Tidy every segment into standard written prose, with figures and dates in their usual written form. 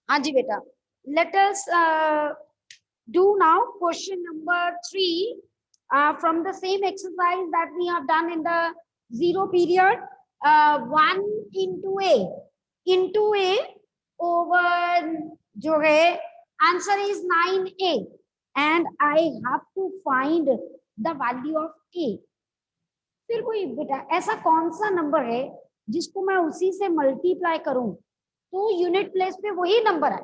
हाँ जी बेटा, let us do now question number 3 from the same exercise that we have done in the zero period. 1 into a over जो है answer is 9a and I have to find the value of a. फिर कोई बेटा ऐसा कौन सा number है जिसको मैं उसी से मल्टीप्लाई करूं तो यूनिट प्लेस पे वही नंबर है।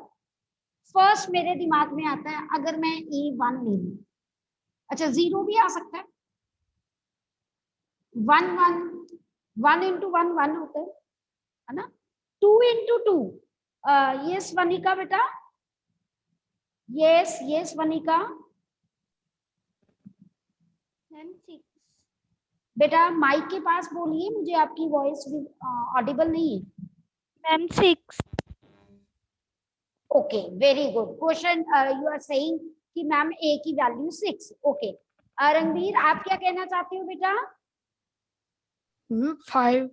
फर्स्ट मेरे दिमाग में आता है अगर मैं A1 ले लूं, अच्छा 0 भी आ सकता है, 1 इंटू 1 होता है ना, 2 इंटू 2, यस वनिका बेटा, यस वनिका, बेटा माइक के पास बोलिए, मुझे आपकी वॉइस ऑडिबल नहीं है। Ma'am 6। Okay very good question, you are saying कि मैम ए की वैल्यू 6। ओके रणवीर आप क्या कहना चाहते हो बेटा? 5।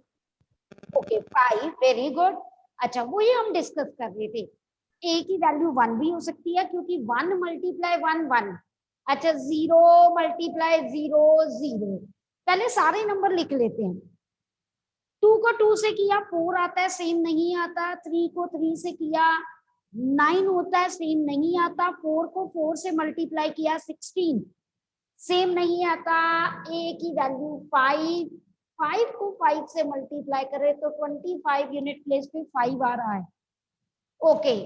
Okay 5, very good. अच्छा वही हम डिस्कस कर रहे थे, ए की वैल्यू 1 भी हो सकती है क्योंकि 1 मल्टीप्लाई 1 1। अच्छा 0 मल्टीप्लाई 0 0। पहले सारे नंबर लिख लेते हैं। 2 को 2 से किया 4 आता है, सेम नहीं आता। 3 को 3 से किया 9 होता है, सेम नहीं आता। 4 को 4 से मल्टीप्लाई किया 16, सेम नहीं आता। ए की वैल्यू 5, 5 को 5 से मल्टीप्लाई करें तो 25 यूनिट प्लेस पे 5 आ रहा है। ओके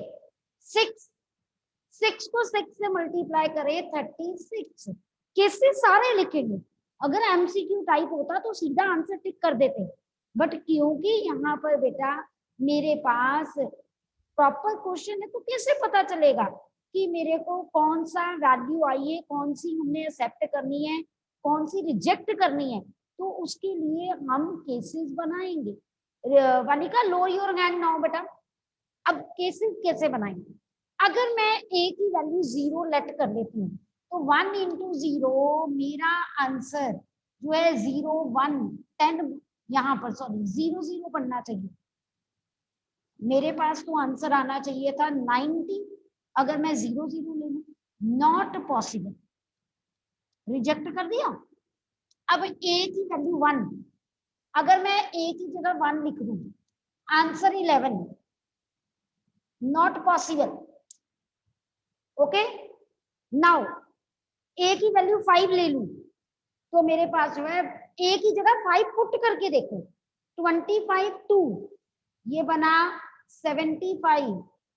6 को 6 से मल्टीप्लाई करें 36। कैसे सारे लिखेंगे? अगर एमसीक्यू टाइप होता तो सीधा आंसर टिक कर देते, बट क्योंकि यहाँ पर बेटा मेरे पास प्रॉपर क्वेश्चन है तो कैसे पता चलेगा कि मेरे को कौन सा वैल्यू आई है, कौन सी हमने एक्सेप्ट करनी है, कौन सी रिजेक्ट करनी है। तो उसके लिए हम केसेस बनाएंगे। वनिका लो योर हैंड नाउ बेटा। अब केसेस कैसे बनाएंगे? अगर मैं ए की वैल्यू 0 लेट कर लेती हूँ तो 1 इंटू 0 मेरा आंसर जो है 0 1 10, यहाँ पर सॉरी 0 0 बनना चाहिए। मेरे पास तो आंसर आना चाहिए था 90। अगर मैं 0 0 ले लूं, नॉट पॉसिबल, रिजेक्ट कर दिया। अब ए की वैल्यू 1, अगर मैं ए की जगह 1 लिख दूं, answer 11, not possible. Okay now A की वैल्यू 5 ले लूं तो मेरे पास जो है ए की जगह 5 पुट करके देखो, 25 2, ये बना 75,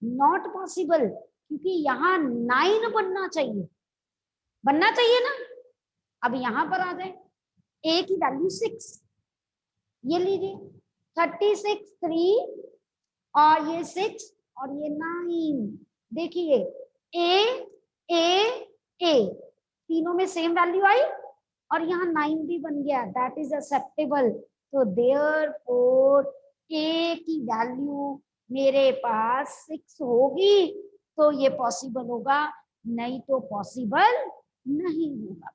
नॉट पॉसिबल क्योंकि यहाँ 9 बनना चाहिए, बनना चाहिए ना। अब यहाँ पर आ जाए, ए की वैल्यू 6, ये लीजिए 36 3 और ये 6 और ये 9। देखिए ए ए ए तीनों में सेम वैल्यू आई और यहाँ 9 भी बन गया, दैट इज एक्सेप्टेबल। तो देयरफॉर ए की वैल्यू मेरे पास 6 होगी तो ये पॉसिबल होगा, नहीं तो पॉसिबल नहीं होगा।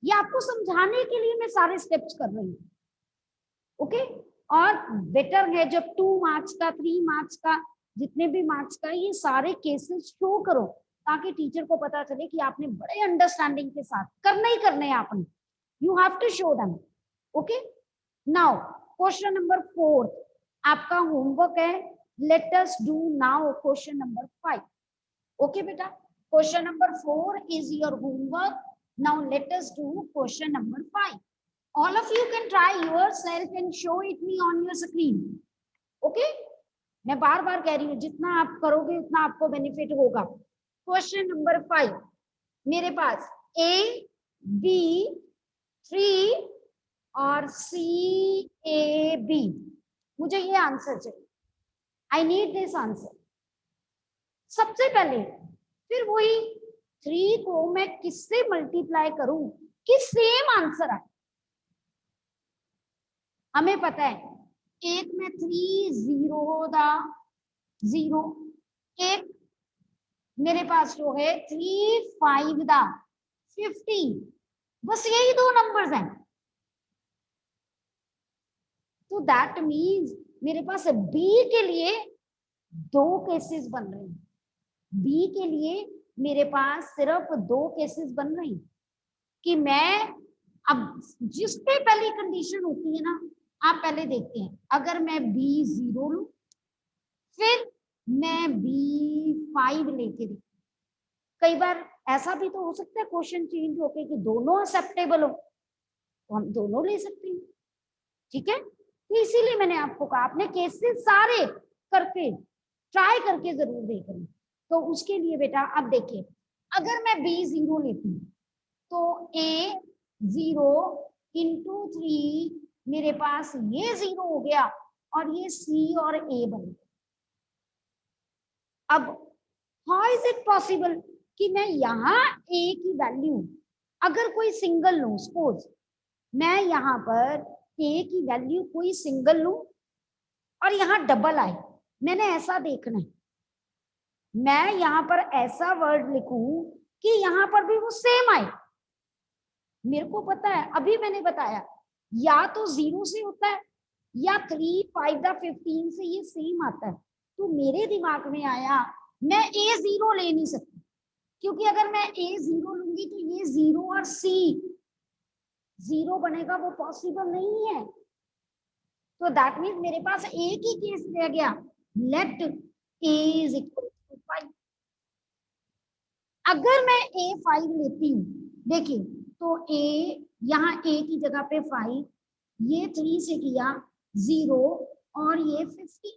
ये आपको समझाने के लिए मैं सारे स्टेप्स कर रही हूँ। ओके और बेटर है जब 2 मार्क्स का 3 मार्क्स का जितने भी मार्क्स का ये सारे केसेस शो करो ताकि टीचर को पता चले कि आपने बड़े अंडरस्टैंडिंग के साथ करना ही करने हैं आपने। You have to show them. Okay now question number 4 आपका होमवर्क है। Let us do now question number 5। Okay बेटा question number 4 is your homework. Now let us do question number 5। all of you can try yourself and show it me on your screen. okay मैं बार बार कह रही हूँ जितना आप करोगे उतना आपको बेनिफिट होगा। क्वेश्चन नंबर 5 मेरे पास A B 3 और C A B, मुझे ये आंसर चाहिए। I need this answer. सबसे पहले फिर वही 3 को मैं किससे मल्टीप्लाई करूं कि सेम आंसर आए। हमें पता है एक में 3 0 दा 0, एक मेरे पास जो है 3 5 दा 50, बस यही 2 नंबर्स हैं। तो दैट मीन्स मेरे पास बी के लिए दो केसेस बन रहे हैं। बी के लिए मेरे पास सिर्फ दो केसेस बन रहे हैं कि मैं, अब जिस पे पहली कंडीशन होती है ना, आप पहले देखते हैं, अगर मैं बी 0 लूं, फिर मैं B5 लेके देखूं। कई बार ऐसा भी तो हो सकता है क्वेश्चन चेंज होके कि दोनों एक्सेप्टेबल हो, तो हम दोनों ले सकते हैं। ठीक है, तो इसीलिए मैंने आपको कहा आपने केसेस सारे करके ट्राई करके जरूर देख रहे। तो उसके लिए बेटा अब देखिए, अगर मैं B0 लेती हूँ तो A0 इंटू 3 मेरे पास ये 0 हो गया और ये C और A बन गया। अब हाउ इज इट पॉसिबल कि मैं यहाँ A की वैल्यू अगर कोई सिंगल लूं, सपोज मैं यहाँ पर A की वैल्यू कोई सिंगल लूं और यहाँ डबल आए, मैंने ऐसा देखना है, मैं यहाँ पर ऐसा वर्ड लिखूं कि यहाँ पर भी वो सेम आए। मेरे को पता है, अभी मैंने बताया, या तो 0 से होता है या 3 5 15 से ये सेम आता है। तो मेरे दिमाग में आया मैं A0 ले नहीं सकती, क्योंकि अगर मैं A0 लूंगी तो ये 0 और C 0 बनेगा, वो पॉसिबल नहीं है। तो दैट मीन्स मेरे पास एक ही केस रह गया, let A is equal to 5। अगर मैं A5 लेती हूँ, देखिए, तो A यहाँ A की जगह पे 5, ये 3 से किया 0 और ये 50,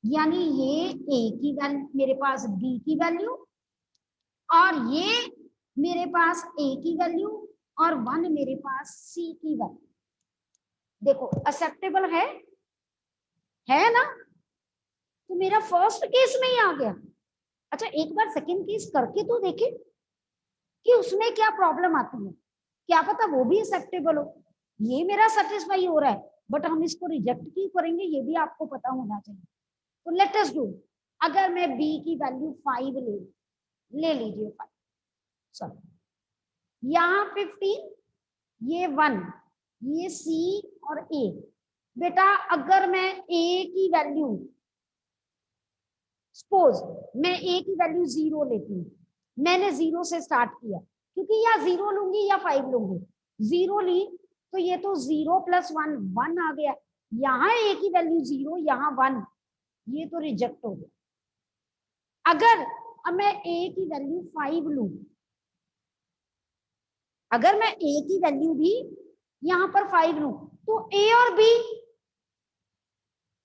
यानी ये A की वैल्यू मेरे पास B की वैल्यू और ये मेरे पास A की वैल्यू और 1 मेरे पास C की वैल्यू। देखो एक्सेप्टेबल है ना? तो मेरा फर्स्ट केस में ही आ गया। अच्छा, एक बार सेकंड केस करके तो देखे कि उसमें क्या प्रॉब्लम आती है, क्या पता वो भी एक्सेप्टेबल हो। ये मेरा सेटिस्फाई हो रहा है, बट हम इसको रिजेक्ट क्यों करेंगे, ये भी आपको पता होना चाहिए। तो लेट अस डू, अगर मैं B की वैल्यू 5 ले लीजिए 5, चलो यहाँ 15, ये 1, ये C और A। बेटा अगर मैं A की वैल्यू, सपोज मैं A की वैल्यू 0 लेती हूँ, मैंने 0 से स्टार्ट किया, क्योंकि या 0 लूंगी या 5 लूंगी, 0 ली तो ये तो 0 + 1 1 आ गया, यहाँ A की वैल्यू 0, यहाँ 1, ये तो रिजेक्ट हो गया। अगर अब मैं A की वैल्यू 5 लूं, अगर मैं A की वैल्यू भी यहाँ पर 5 लूं, तो A और B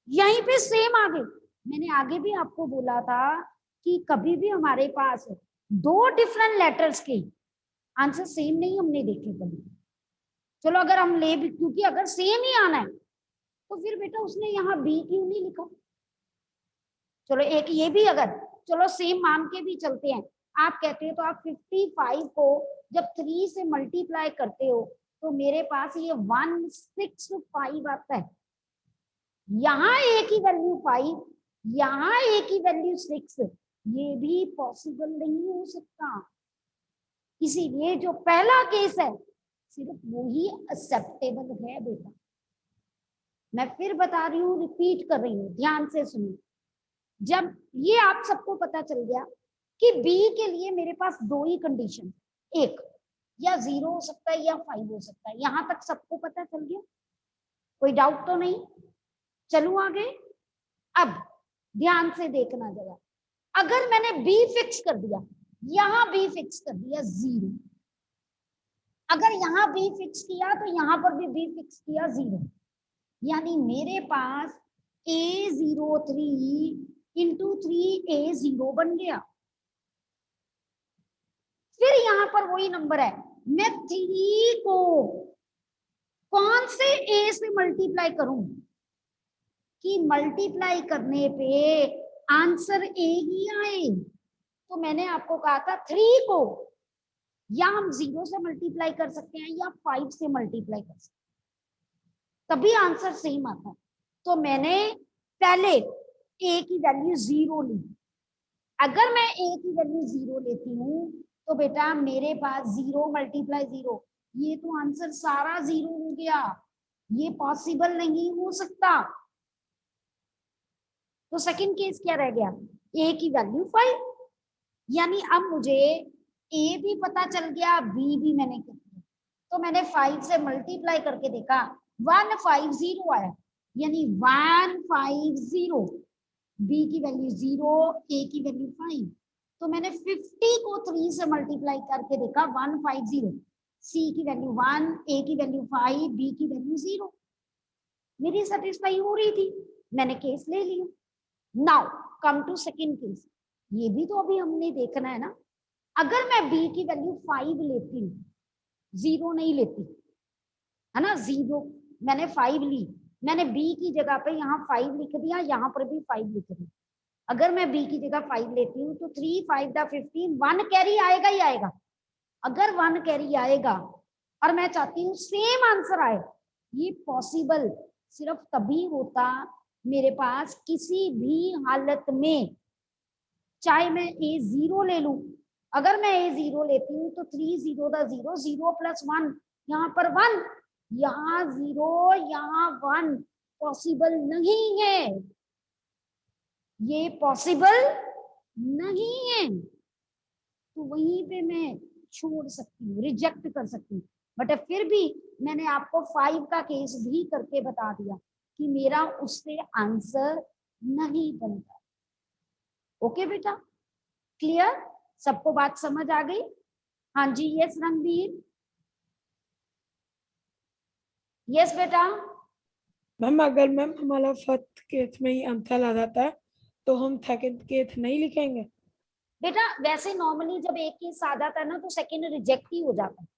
यहीं पे सेम आ गए। मैंने आगे भी आपको बोला था कि कभी भी हमारे पास दो डिफरेंट लेटर्स के आंसर सेम नहीं हमने देखे कभी। चलो अगर हम ले भी, क्योंकि अगर सेम ही आना है तो फिर बेटा उसने यहाँ बी क्यों नहीं लिखा। चलो एक ये भी, अगर चलो सेम मान के भी चलते हैं, आप कहते हो तो आप 55 को जब 3 से मल्टीप्लाई करते हो तो मेरे पास ये 165 आता है। यहाँ A की वैल्यू 5, यहाँ A की वैल्यू 6, ये भी पॉसिबल नहीं हो सकता। इसीलिए जो पहला केस है सिर्फ वही एक्सेप्टेबल है बेटा। मैं फिर बता रही हूँ, रिपीट कर रही हूँ, ध्यान से सुनिए। जब ये आप सबको पता चल गया कि B के लिए मेरे पास दो ही कंडीशन, एक या 0 हो सकता है या 5 हो सकता है, यहां तक सबको पता चल गया, कोई डाउट तो नहीं। चलूं आगे। अब ध्यान से देखना जरा, अगर मैंने B फिक्स कर दिया, यहां B फिक्स कर दिया 0, अगर यहाँ B फिक्स किया तो यहां पर भी B फिक्स किया 0, यानी मेरे पास A03 इंटू 3A0 बन गया। फिर यहाँ पर वही नंबर है, मैं 3 को कौन से A से मल्टीप्लाई करूं कि मल्टीप्लाई करने पे आंसर A ही आए। तो मैंने आपको कहा था 3 को या हम 0 से मल्टीप्लाई कर सकते हैं या 5 से मल्टीप्लाई कर सकते हैं, तभी आंसर सेम आता है। तो मैंने पहले A की वैल्यू 0 ली। अगर मैं A की वैल्यू 0 लेती हूँ तो बेटा मेरे पास 0 × 0, ये तो आंसर सारा 0 हो गया, ये पॉसिबल नहीं हो सकता। तो सेकंड केस क्या रह गया, ए की वैल्यू 5, यानी अब मुझे ए भी पता चल गया, बी भी मैंने कर दिया। तो मैंने 5 से मल्टीप्लाई करके देखा 150 आया, यानी 150, बी की वैल्यू 0, ए की वैल्यू 5। तो मैंने 50 को 3 से मल्टीप्लाई करके देखा 150, सी की वैल्यू 1, ए की वैल्यू 5, बी की वैल्यू 0। मेरी सेटिस्फाई हो रही थी, मैंने केस ले लिया। Now come to second case, ये भी तो अभी हमने देखना है ना। अगर मैं बी की वैल्यू 5 लेती हूँ, 0 नहीं लेती है ना, 0 मैंने 5 ली, मैंने बी की जगह पे यहाँ 5 लिख दिया, यहाँ पर भी 5 लिख दिया। अगर मैं बी की जगह 5 लेती हूँ तो 3 5 15, 1 कैरी आएगा ही आएगा। अगर 1 कैरी आएगा और मैं चाहती हूँ सेम आंसर आए, ये पॉसिबल सिर्फ तभी होता मेरे पास किसी भी हालत में, चाहे मैं ए 0 ले लूं, अगर मैं ए 0 लेती हूँ तो 3 0 दा 0, 0 प्लस 1, यहाँ पर 1, यहाँ 0, यहाँ 1, पॉसिबल नहीं है, ये पॉसिबल नहीं है। तो वहीं पे मैं छोड़ सकती हूँ, रिजेक्ट कर सकती हूँ। बट फिर भी मैंने आपको 5 का केस भी करके बता दिया कि मेरा उससे आंसर नहीं बनता। ओके बेटा, क्लियर, सबको बात समझ आ गई? हाँ जी, यस रणबीर, यस बेटा। मैम अगर मैम हमारा फर्स्ट केस में ही आंसर आ जाता है तो हम सेकंड केस नहीं लिखेंगे? बेटा वैसे नॉर्मली जब एक केस आ जाता है ना तो सेकंड रिजेक्ट ही हो जाता है।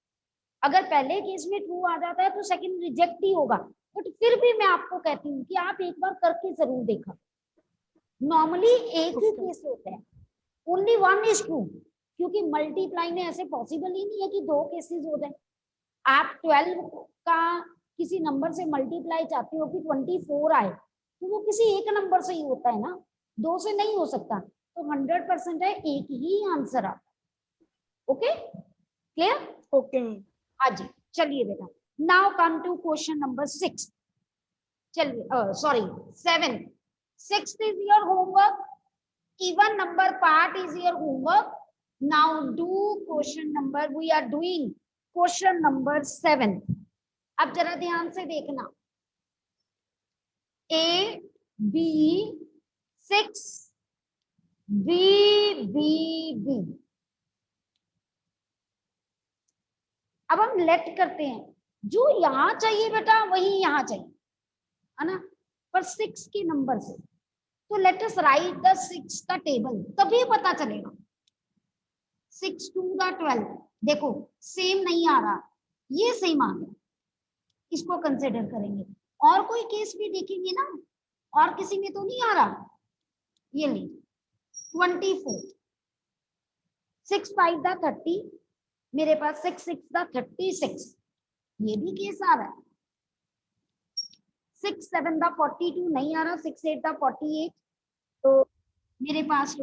अगर पहले केस में ट्रू आ जाता है तो सेकंड रिजेक्ट ही होगा। बट फिर भी मैं आपको कहती हूँ कि आप एक बार करके जरूर देखा। नॉर्मली एक ही केस होता है, ओनली वन इज ट्रू, क्योंकि मल्टीप्लाई में ऐसे पॉसिबल ही नहीं है कि 2 केसेस हो जाए। आप 12 का किसी नंबर से मल्टीप्लाई चाहते हो कि 24 आए, तो वो किसी एक नंबर से ही होता है ना, 2 से नहीं हो सकता। तो 100% है एक ही आंसर आता। Okay clear? Okay ma'am. हाँ जी, चलिए बेटा, now come to question number 6। चलिए sorry 7। 6th is your homework, even number part is your homework. Now do question number, we are doing question number 7. अब जरा ध्यान से देखना, A B 6 B B B। अब हम लेट करते हैं, जो यहां चाहिए बेटा वही यहां चाहिए, है ना, पर 6 के नंबर से। तो लेट अस राइट द 6 का टेबल, तभी पता चलेगा। 6 2 दा 12, देखो सेम नहीं आ रहा, ये सेम आ गया, इसको कंसिडर करेंगे। और कोई केस भी देखेंगे ना, और किसी में तो नहीं आ रहा, ये ले 24, 6 5 दा 30, मेरे पास 6 6 दा 36, ये भी केस आ रहा है। 6 7 दा 42 नहीं आ रहा, 6 8 दा 48, तो मेरे पास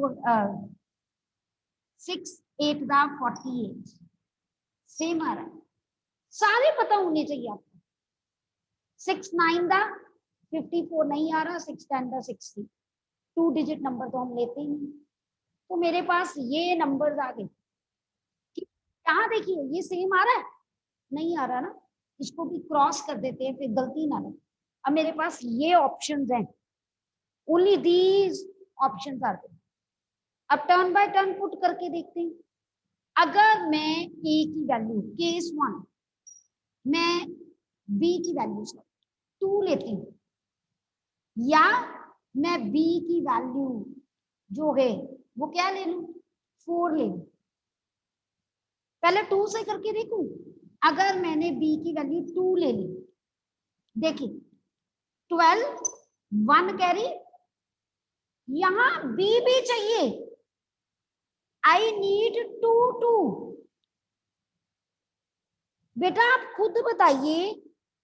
6 8 दा 48 सेम आ रहा है। सारे पता होने चाहिए आपको। 6 9 दा 54 नहीं आ रहा, 6 10 दा 60, 2 डिजिट नंबर तो हम लेते ही नहीं। तो मेरे पास ये नंबर्स आ गए। यहाँ देखिए ये सेम आ रहा है, नहीं आ रहा ना, इसको भी क्रॉस कर देते हैं, फिर गलती ना लगे। अब मेरे पास ये ऑप्शंस हैं, only these options are there. अब टर्न बाय टर्न पुट करके देखते हैं। अगर मैं ए की वैल्यू केस 1, मैं बी की वैल्यू 2 लेती हूँ, या मैं बी की वैल्यू जो है वो क्या ले लूं, 4 ले लूं। पहले 2 से करके देखूं। अगर मैंने बी की वैल्यू 2 ले ली, देखिए 12 1 कैरी, यहां बी भी चाहिए, आई नीड 2 2। बेटा आप खुद बताइए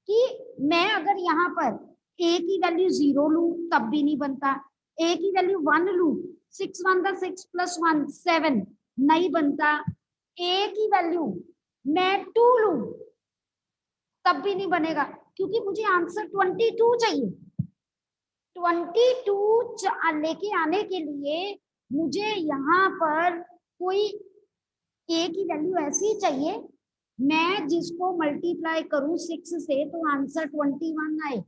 कि मैं अगर यहाँ पर ए की वैल्यू 0 लूं तब भी नहीं बनता, ए की वैल्यू 1 लूं, 6 1 दा 6 प्लस 1 7 नहीं बनता, ए की वैल्यू मैं 2 लूं तब भी नहीं बनेगा, क्योंकि मुझे आंसर 22 चाहिए। 22 लेके आने के लिए मुझे यहाँ पर कोई ए की वैल्यू ऐसी चाहिए, मैं जिसको मल्टीप्लाई करूं 6 से तो आंसर 21 आए,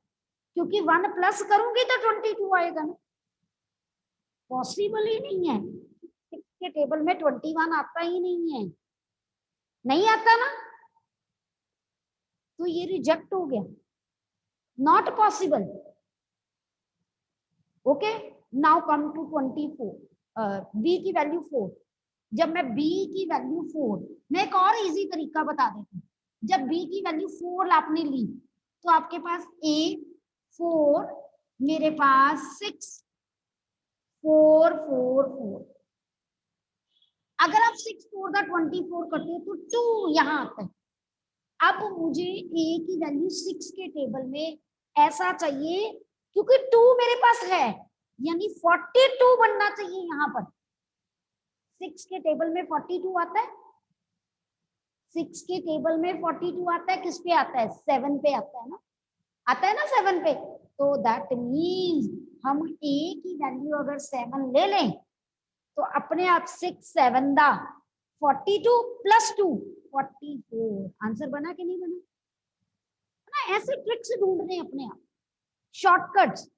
क्योंकि 1 प्लस करूंगी तो 22 आएगा ना। पॉसिबल ही नहीं है, 6 के टेबल में 21 आता ही नहीं है, नहीं आता ना, तो ये रिजेक्ट हो गया, not possible. Okay, now come to 24, B की वैल्यू 4। जब मैं b की वैल्यू 4, मैं एक और इजी तरीका बता देती हूँ। जब b की वैल्यू 4 आपने ली तो आपके पास a 4, मेरे पास 6 4 4 4। अगर आप 6 4 का 24 करते हो तो 2 यहाँ आता है। अब मुझे a की वैल्यू 6 के टेबल में ऐसा चाहिए, क्योंकि 2 मेरे पास है, यानी 42 बनना चाहिए यहाँ पर। 6 के टेबल में 42 आता है, 6 के टेबल में 42 आता है, किस पे आता है? 7 पे आता है ना, आता है ना 7 पे। तो दैट मीन्स हम a की वैल्यू अगर 7 ले लें तो अपने आप 6 7 दा 42 प्लस 2 44। आंसर बना कि नहीं बना ना? ऐसे ट्रिक्स ढूंढने अपने आप, शॉर्टकट्स।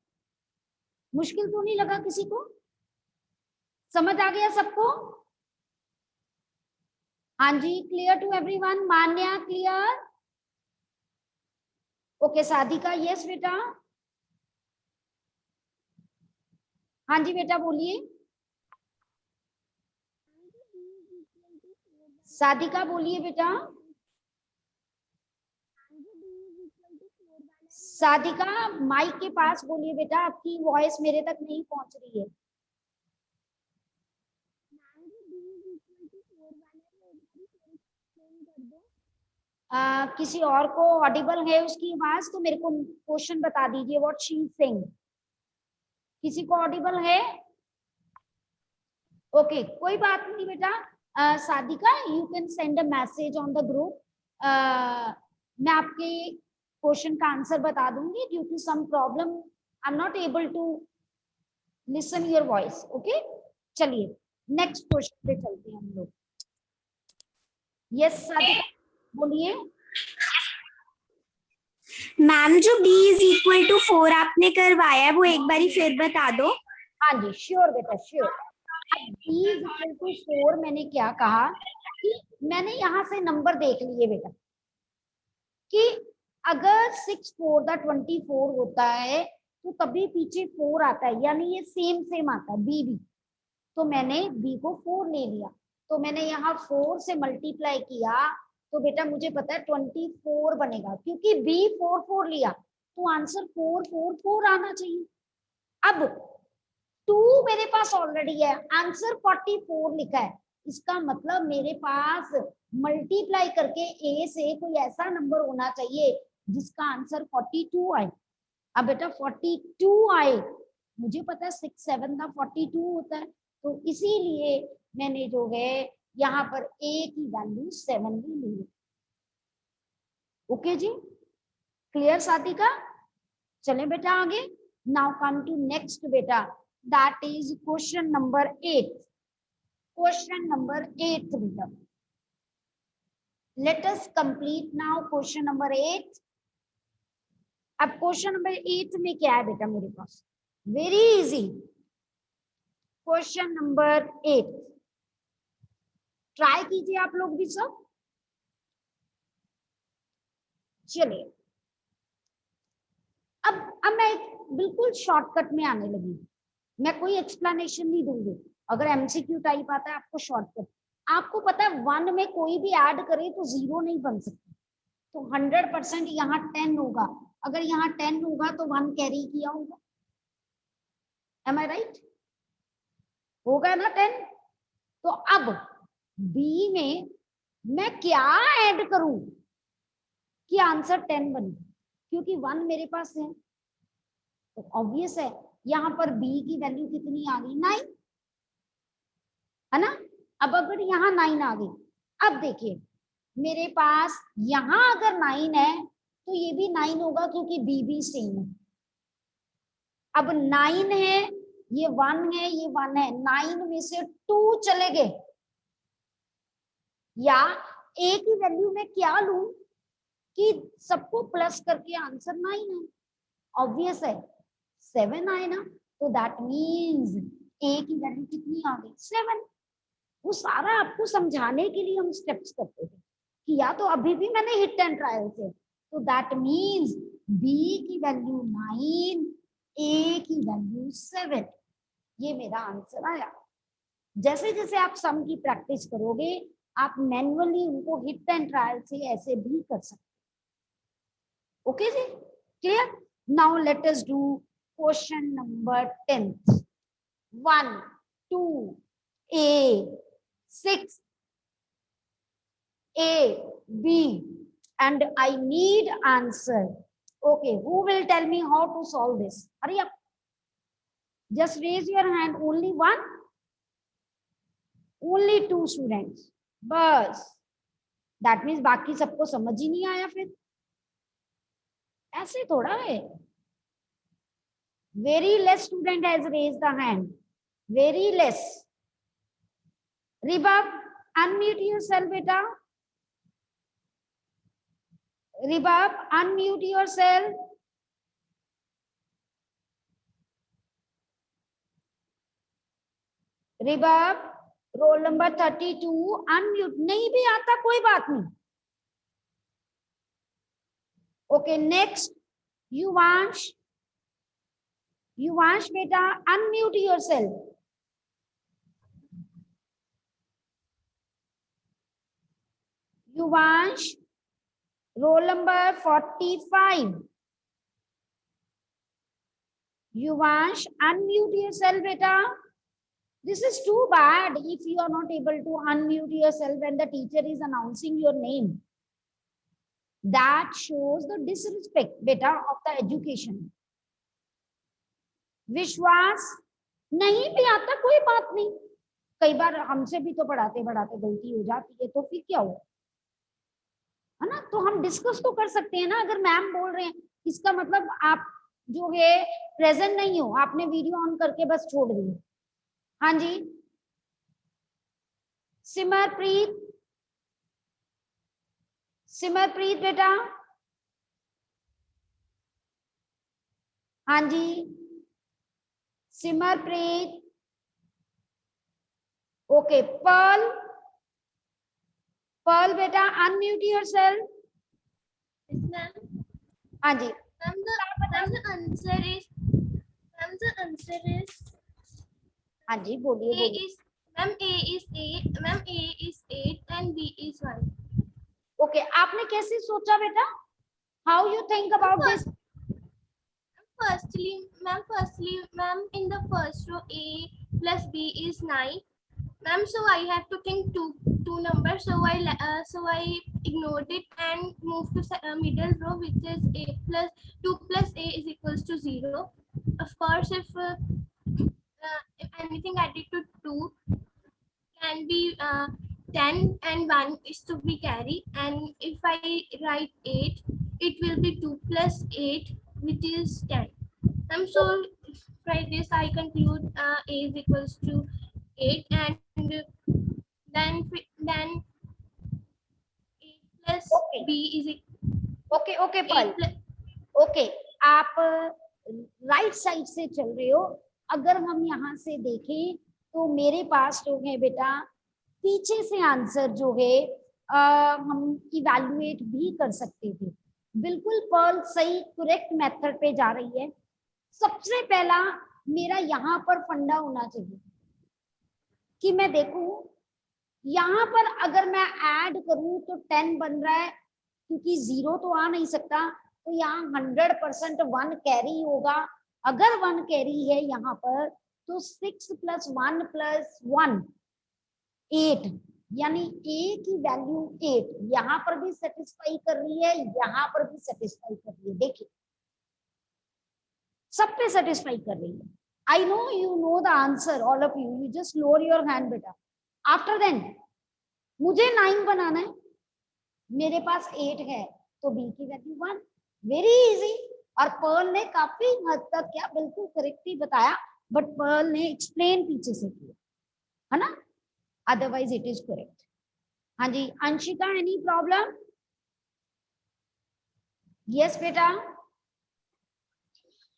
मुश्किल तो नहीं लगा किसी को? समझ आ गया सबको? हाँ जी, clear to everyone? Manya clear? Okay, Sadhika yes बेटा। हाँ जी बेटा बोलिए, साधिका बोलिए बेटा। साधिका माइक के पास बोलिए बेटा, आपकी वॉइस मेरे तक नहीं पहुंच रही है। किसी और को ऑडिबल है उसकी आवाज तो मेरे को क्वेश्चन बता दीजिए, व्हाट शी इज सेइंग। किसी को ऑडिबल है? ओके, कोई बात नहीं बेटा। Sadhika, you can send a message on the group. मैं आपके क्वेश्चन का आंसर बता दूंगी। Due to some problem I am not able to listen your voice. Okay, चलिए नेक्स्ट क्वेश्चन पे चलते हैं हम लोग। यस साधिका बोलिए। मैम जो b इज इक्वल टू 4 आपने करवाया है वो एक बारी फिर बता दो। हाँ जी श्योर बेटा sure. b is equal to 4 मैंने क्या कहा कि मैंने यहाँ से नंबर देख लिए बेटा कि अगर 6 4 दा 24 होता है तो तभी पीछे 4 आता है, यानी ये सेम सेम आता है b भी। तो मैंने b को 4 ले लिया, तो मैंने यहाँ 4 से मल्टीप्लाई किया तो बेटा मुझे पता है 24 बनेगा, क्योंकि b 4 4 लिया तो आंसर 4 4 4 आना चाहिए। अब 2 मेरे पास ऑलरेडी है, आंसर 44 लिखा है, इसका मतलब मेरे पास मल्टीप्लाई करके a से कोई ऐसा नंबर होना चाहिए जिसका आंसर 42 आए। अब बेटा 42 आए, मुझे पता है 6 7 का 42 होता है, तो इसीलिए मैंने जो है यहाँ पर a की वैल्यू 7 भी ली। ओके जी, क्लियर साधिका? चले बेटा आगे। नाउ कम टू नेक्स्ट बेटा, that is question number 8। Question number 8 बेटा, let us complete now question number 8। अब क्वेश्चन नंबर 8 में क्या है बेटा मेरे पास? Very easy. Question number 8 try कीजिए आप लोग भी सब। चलिए अब मैं बिल्कुल शॉर्टकट में आने लगी, मैं कोई एक्सप्लेनेशन नहीं दूंगी। अगर एमसीक्यू टाइप आता है आपको शॉर्टकट, आपको पता है 1 में कोई भी ऐड करे तो 0 नहीं बन सकता, तो 100% यहाँ 10 होगा। अगर यहाँ 10 होगा तो 1 कैरी किया होगा। एम आई राइट? होगा ना 10? तो अब बी में मैं क्या ऐड करूं कि आंसर 10 बने, क्योंकि 1 मेरे पास है तो ऑब्वियस है यहाँ पर b की वैल्यू कितनी आ गई? 9 है ना। अब अगर यहाँ 9 आ गई, अब देखिए मेरे पास यहाँ अगर 9 है तो ये भी 9 होगा, क्योंकि b भी सेम है। अब 9 है, ये 1 है, ये 1 है, 9 में से 2 चले गए, या ए की वैल्यू में क्या लूं कि सबको प्लस करके आंसर 9 है, ऑब्वियस है 7 आए ना, तो दैट मीन्स ए की वैल्यू कितनी आ गई 7। वो सारा आपको समझाने के लिए हम स्टेप्स करते थे कि या तो अभी भी मैंने हिट एंड ट्रायल से, तो दैट मीन्स बी की वैल्यू 9, ए की वैल्यू 7, ये मेरा आंसर आया। जैसे जैसे आप सम की प्रैक्टिस करोगे आप मैन्युअली उनको हिट एंड ट्रायल से ऐसे भी कर सकते। ओके जी, clear? Now let us do question number 10th 1 2 A 6 A B and I need answer. Okay, who will tell me how to solve this? Hurry up, just raise your hand. Only one, only 2 students बस, that means बाकी सबको समझ ही नहीं आया। फिर ऐसे थोड़ा है। Very less student has raised the hand, very less. Ribab, unmute yourself beta. Ribab, unmute yourself. Ribab, roll number 32, unmute. नहीं भी आता कोई बात नहीं। Okay, next, Yuvansh. Yuvansh beta, unmute yourself. Yuvansh, roll number 45. Yuvansh, unmute yourself beta. This is too bad if you are not able to unmute yourself when the teacher is announcing your name. That shows the disrespect beta of the education. विश्वास, नहीं भी आता कोई बात नहीं, कई बार हमसे भी तो पढ़ाते पढ़ाते गलती हो जाती है, तो फिर क्या हुआ, है ना? तो हम डिस्कस तो कर सकते हैं ना। अगर मैम बोल रहे हैं इसका मतलब आप जो है प्रेजेंट नहीं हो, आपने वीडियो ऑन करके बस छोड़ दी। हाँ जी, सिमरप्रीत, सिमरप्रीत बेटा। हाँ जी, सिमरप्रीत। ओके, पर्ल, पर्ल बेटा अनम्यूट योरसेल्फ। हाँ जी, answer is हाँ जी, बोलिए A बोलिए। is A is 8, ma'am A is 8 and B is 1. Okay, आपने कैसे सोचा बेटा? How you think about this? Firstly, ma'am, in the first row A plus B is 9. Ma'am, so I have to think two numbers. So I ignored it and moved to middle row, which is A plus 2 plus A is equals to 0. Of course, if anything added to 2 can be 10 and 1 is to be carried, and if I write 8, it will be 2 plus 8, which is 10. So by this I conclude A is equals to 8, and then A plus Okay. B is okay okay पर्ल, 8 plus, ओके, आप right side से चल रहे हो। अगर हम यहाँ से देखें तो मेरे पास जो है बेटा पीछे से आंसर जो है हम इवैल्यूएट भी कर सकते थे। बिल्कुल पर्ल सही करेक्ट मेथड पे जा रही है। सबसे पहला मेरा यहाँ पर फंडा होना चाहिए कि मैं देखूं यहाँ पर अगर मैं ऐड करूं तो 10 बन रहा है, क्योंकि 0 तो आ नहीं सकता, तो यहाँ 100% 1 कैरी होगा। अगर 1 कैरी है यहाँ पर तो 6 + 1 + 1 8, यानी a की वैल्यू 8 यहाँ पर भी सेटिस्फाई कर रही है, यहाँ पर भी सेटिस्फाई कर रही है। देखिए सब पे सेटिस्फाई कर रही है। I know you know the answer, all of you. You just lower your hand बेटा। After then मुझे 9 बनाना है, मेरे पास 8 है तो b की वैल्यू 1। वेरी इजी, और पर्ल ने काफी हद तक क्या बिल्कुल करेक्ट ही बताया, बट पर्ल ने एक्सप्लेन पीछे से किया, है ना, अदरवाइज इट इज करेक्ट। हाँ जी अंशिका, एनी प्रॉब्लम? यस बेटा।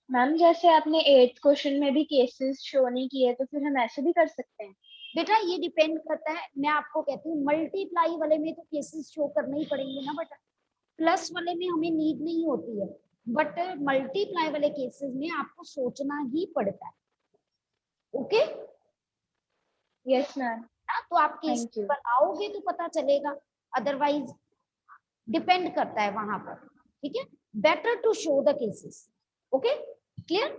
मैम जैसे आपने 8th क्वेश्चन में भी केसेस शो नहीं किए, तो फिर हम ऐसे भी कर सकते हैं? बेटा ये डिपेंड करता है, मैं आपको कहती हूँ मल्टीप्लाई वाले में तो केसेस शो करने ही पड़ेंगे ना बेटा, प्लस वाले में हमें नीड नहीं होती है, बट मल्टीप्लाई वाले केसेस में आपको सोचना ही पड़ता है। Okay yes ma'am. तो आप केस थैंक यू। बनाओगे तो पता चलेगा, अदरवाइज डिपेंड करता है वहां पर, ठीक है। Better to show the cases. Okay clear?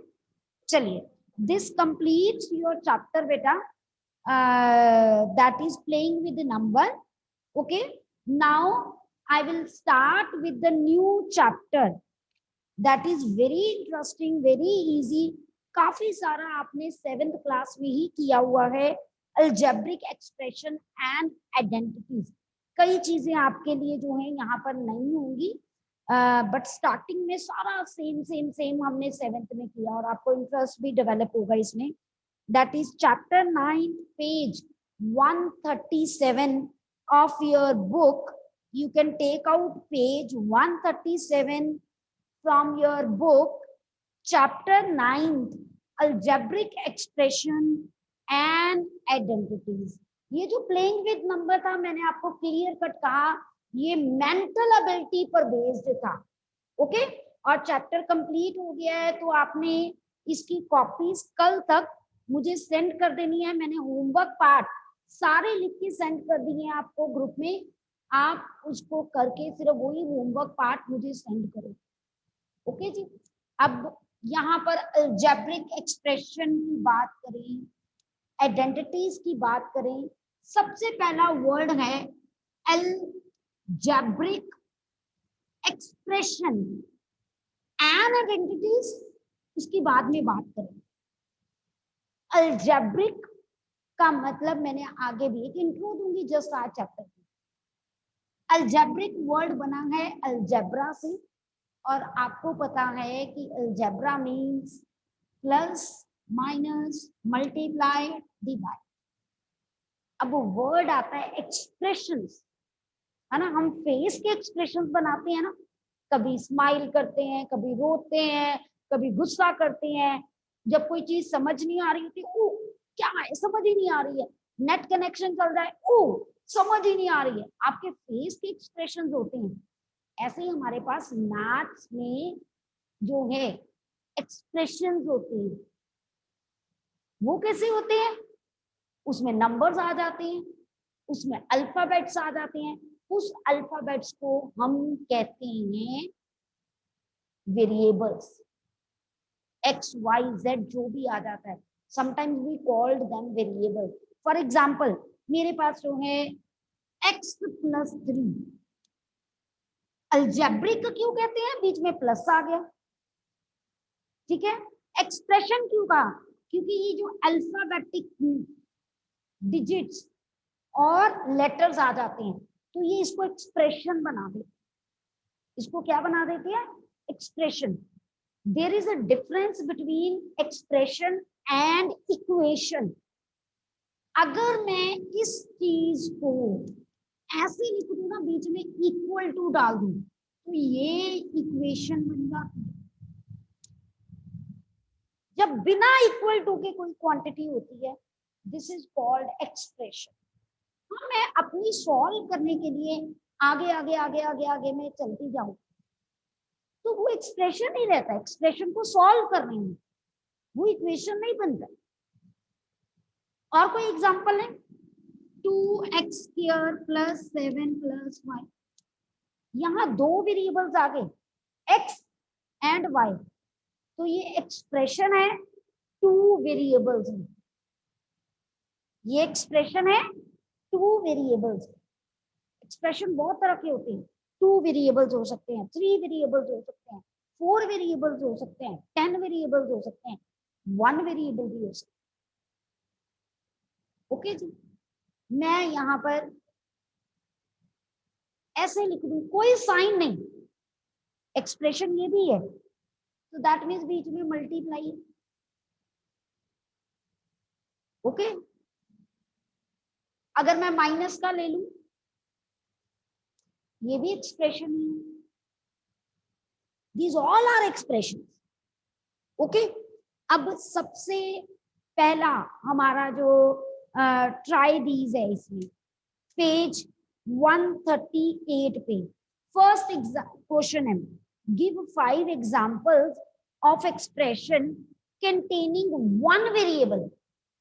चलिए, दिस कंप्लीट्स योर चैप्टर बेटा, that is playing with the number. Okay, now I will start with the new chapter that is very interesting, very easy, काफी सारा आपने 7th class में ही किया हुआ है, algebraic expression and identities। कई चीजें आपके लिए जो है यहाँ पर नहीं होंगी, बट स्टार्टिंग में सारा सेम सेम सेम हमने 7th में किया और आपको इंटरेस्ट भी डेवलप होगा इसमें। That is chapter 9, page 137 of your book. You can take out page 137 from your book, chapter 9, algebraic expression and identities. ये जो playing with number था, मैंने आपको क्लियर कट कहा, ये मेंटल एबिलिटी पर बेस्ड था। ओके, और चैप्टर कंप्लीट हो गया है, तो आपने इसकी कॉपीज कल तक मुझे सेंड कर देनी है। मैंने होमवर्क पार्ट सारे लिख के सेंड कर दिए हैं आपको ग्रुप में, आप उसको करके सिर्फ वही होमवर्क पार्ट मुझे सेंड करो। ओके जी, अब यहाँ पर अलजेब्रिक एक्सप्रेशन की बात करें, आइडेंटिटीज की बात करें, सबसे पहला वर्ड है अलजेब्रिक एक्सप्रेशन एंड आइडेंटिटीज, उसकी बाद में बात करें। अलजेब्रिक का मतलब मैंने आगे भी एक इंट्रो दूंगी जस्ट आज चैप्टर की। अलजेब्रिक वर्ड बना है अलजेब्रा से, और आपको पता है कि algebra means plus minus multiply divide. अब वो वर्ड आता है एक्सप्रेशंस, है ना, हम फेस के एक्सप्रेशंस बनाते हैं ना, कभी स्माइल करते हैं, कभी रोते हैं, कभी गुस्सा करते हैं, जब कोई चीज समझ नहीं आ रही होती, ओ क्या है समझ ही नहीं आ रही है, नेट कनेक्शन चल रहा है, ओ समझ ही नहीं आ रही है, आपके फेस के एक्सप्रेशंस होते हैं। ऐसे ही हमारे पास मैथ्स में जो है एक्सप्रेशंस होते हैं, वो कैसे होते हैं, उसमें नंबर्स आ जाते हैं, उसमें अल्फाबेट्स आ जाते हैं, उस अल्फाबेट्स को हम कहते हैं वेरिएबल्स, एक्स वाई जेड जो भी आ जाता है, sometimes we called them variable. For example मेरे पास जो है x+3, अलजेब्रिक क्यों कहते हैं, बीच में प्लस आ गया, ठीक है। एक्सप्रेशन क्यों कहा, क्योंकि ये जो अल्फाबेटिक डिजिट्स और लेटर्स आ जाते हैं, तो ये इसको एक्सप्रेशन बना देते, इसको क्या बना देते हैं, expression. There is a difference between expression and equation. अगर मैं इस चीज को ऐसे लिख दूं ना, बीच में इक्वल टू डाल दूं, तो ये इक्वेशन बन जाती है। जब बिना इक्वल टू के कोई क्वांटिटी होती है, दिस इज कॉल्ड एक्सप्रेशन। हाँ, मैं अपनी सॉल्व करने के लिए आगे आगे आगे आगे आगे मैं चलती जाऊं, तो वो एक्सप्रेशन ही रहता है, एक्सप्रेशन को सॉल्व करने में, वो इक्वेशन नहीं बनता। और कोई एग्जांपल है, 2x² + 7 + y, यहाँ दो वेरिएबल्स आ गए x एंड y, तो ये एक्सप्रेशन है टू वेरिएबल्स में, ये एक्सप्रेशन है टू वेरिएबल्स। एक्सप्रेशन बहुत तरह के होते हैं, 2 वेरिएबल्स हो सकते हैं, 3 वेरिएबल्स हो सकते हैं, 4 वेरिएबल्स हो सकते हैं, 10 वेरिएबल्स हो सकते हैं, 1 वेरिएबल भी हो सकता है। ओके जी, मैं यहाँ पर ऐसे लिख दूं, कोई साइन नहीं, एक्सप्रेशन ये भी है, तो दैट मीन्स बीच में मल्टीप्लाई। ओके, अगर मैं माइनस का ले लूं, ये भी एक्सप्रेशन ही है। These all are expression. Okay, अब सबसे पहला हमारा जो ट्राई दीज है, इसमें पेज 138 पे फर्स्ट क्वेश्चन है, give 5 examples of expression containing 1 variable.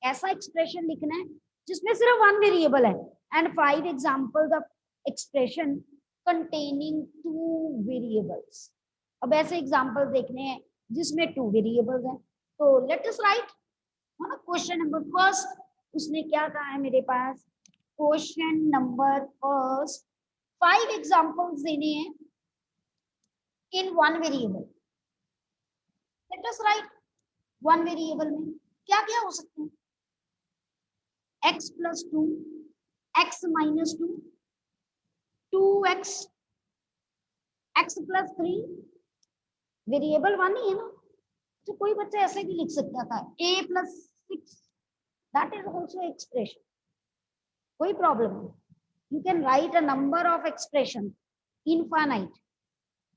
ऐसा एक्सप्रेशन लिखना है जिसमें सिर्फ 1 वेरिएबल है, and 5 examples of expression containing 2 variables. अब ऐसे एग्जांपल देखने हैं जिसमें 2 वेरिएबल्स हैं, तो let us right question number first. उसने क्या कहा है मेरे पास, क्वेश्चन नंबर फर्स्ट, 5 एग्जांपल्स देने हैं इन 1 variable. Let us right 1 variable में क्या क्या हो सकते हैं, x plus 2, x minus 2, 2x, x plus 3, variable 1 ही है ना, तो कोई बच्चा ऐसे भी लिख सकता था a plus 6, that is also expression, कोई प्रॉब्लम नहीं। You can right a number of expression infinite,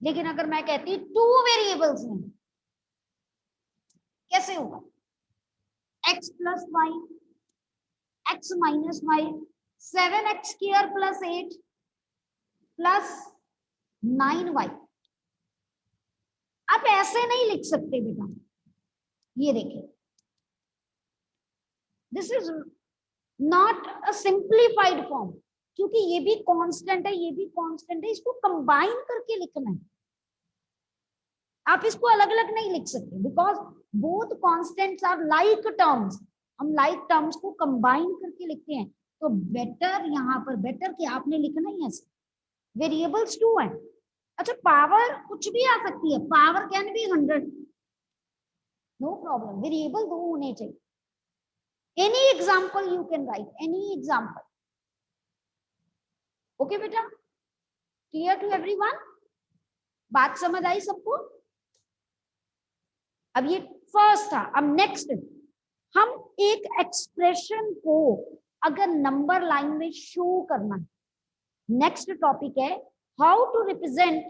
लेकिन अगर मैं कहती 2 वेरिएबल्स में कैसे होगा, x plus 5, x minus 5, 7x square plus 8 plus 9y। आप ऐसे नहीं लिख सकते बेटा, ये देखिए, this is not a simplified form, क्योंकि ये भी कांस्टेंट है, ये भी कांस्टेंट है, इसको कंबाइन करके लिखना है। आप इसको अलग अलग नहीं लिख सकते, because both constants are like terms. हम लाइक टर्म्स को कंबाइन करके लिखते हैं, तो बेटर यहाँ पर, बेटर कि आपने लिखना ही ऐसे, वेरिएबल्स 2 है। अच्छा, पावर कुछ भी आ सकती है, power can be 100, no problem, variable 2 होने चाहिए। Any example you can write, any example. Okay बेटा, क्लियर टू एवरीवन, बात समझ आई सबको? अब ये फर्स्ट था। अब नेक्स्ट, हम एक एक्सप्रेशन को अगर नंबर लाइन में शो करना है, नेक्स्ट टॉपिक है how to represent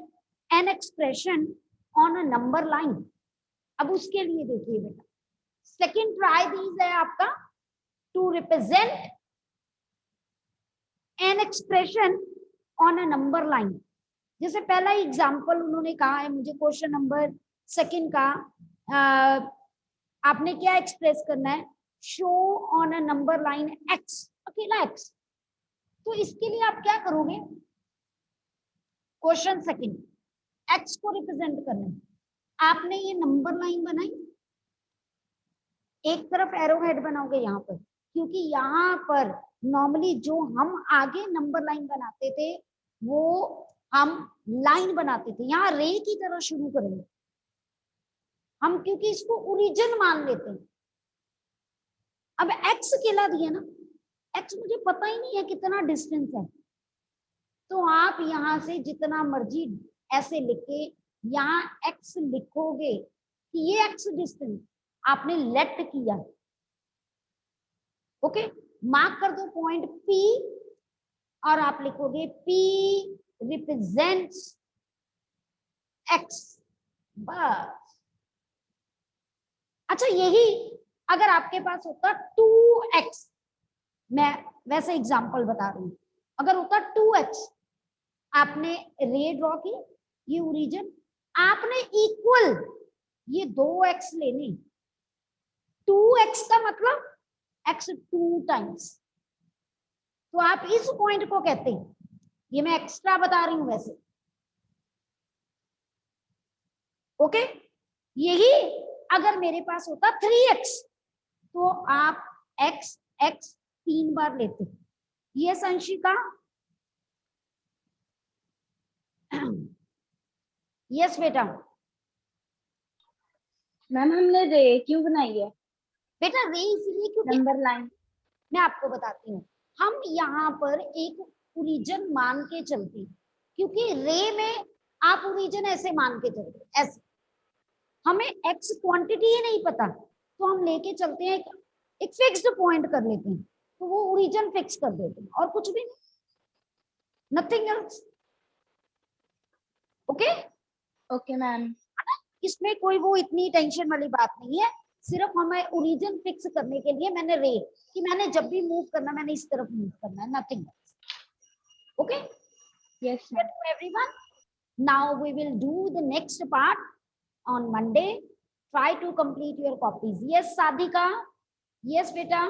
an expression on a number line. अब उसके लिए देखिए बेटा, सेकंड ट्राई दीज है आपका, to represent an expression on a number line. जैसे पहला एग्जांपल उन्होंने कहा है मुझे, क्वेश्चन नंबर सेकंड का, आपने क्या एक्सप्रेस करना है, show on a number line x, अकेला x। तो इसके लिए आप क्या करोगे, क्वेश्चन सेकंड, x को रिप्रेजेंट करना है, आपने ये नंबर लाइन बनाई, एक तरफ एरो हेड बनाओगे यहाँ पर, क्योंकि यहाँ पर नॉर्मली जो हम आगे नंबर लाइन बनाते थे वो हम लाइन बनाते थे, यहाँ रे की तरह शुरू करेंगे हम, क्योंकि इसको ओरिजिन मान लेते हैं। अब x अकेला दिया ना, x मुझे पता ही नहीं है कितना डिस्टेंस है, तो आप यहां से जितना मर्जी ऐसे लिख के यहाँ x लिखोगे कि ये x डिस्टेंस आपने लेट किया। ओके, मार्क कर दो पॉइंट P और आप लिखोगे P रिप्रेजेंट्स x, बस। अच्छा, यही अगर आपके पास होता 2x, मैं वैसे एग्जांपल बता रही हूं, अगर होता 2x, आपने रे ड्रॉ की, ये ओरिजिन, आपने इक्वल ये 2x लेने, 2x का मतलब x 2 टाइम्स, तो आप इस पॉइंट को कहते हैं, ये मैं एक्स्ट्रा बता रही हूं वैसे। ओके, यही अगर मेरे पास होता 3x, तो आप x 3 बार लेते। ये संशिका, यस बेटा, मैम हमने रे क्यों बनाई है, बेटा रे इसलिए क्योंकि नंबर लाइन? मैं आपको बताती हूँ, हम यहाँ पर एक ओरिजिन मान के चलते, क्योंकि रे में आप ओरिजिन ऐसे मान के चलते, ऐसे हमें x क्वांटिटी ही नहीं पता, तो हम लेके चलते हैं एक फिक्स्ड पॉइंट कर लेते हैं, तो वो ओरिजिन फिक्स कर देते हैं और कुछ भी नहीं, nothing else. Okay, okay ma'am. इसमें कोई वो इतनी टेंशन वाली बात नहीं है, सिर्फ हमें ओरिजिन फिक्स करने के लिए मैंने रे कि मैंने जब भी मूव करना मैंने इस तरफ मूव करना है, nothing else. Okay, yes ma'am. everyone, now we will do the next part on Monday. Try to complete your copies. Yes Sadhika, yes beta.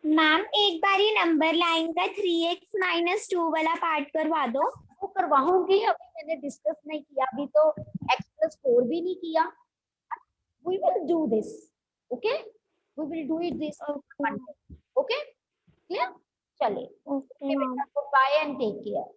Ma'am एक बार ये नंबर लाइन का 3x - 2 वाला पार्ट करवा दो। वो करवाऊंगी, अभी मैंने डिस्कस नहीं किया, अभी तो x + 4 भी नहीं किया। We will do this, okay? We will do it this Monday, okay? Clear? चलिए, okay ma'am. goodbye and take care.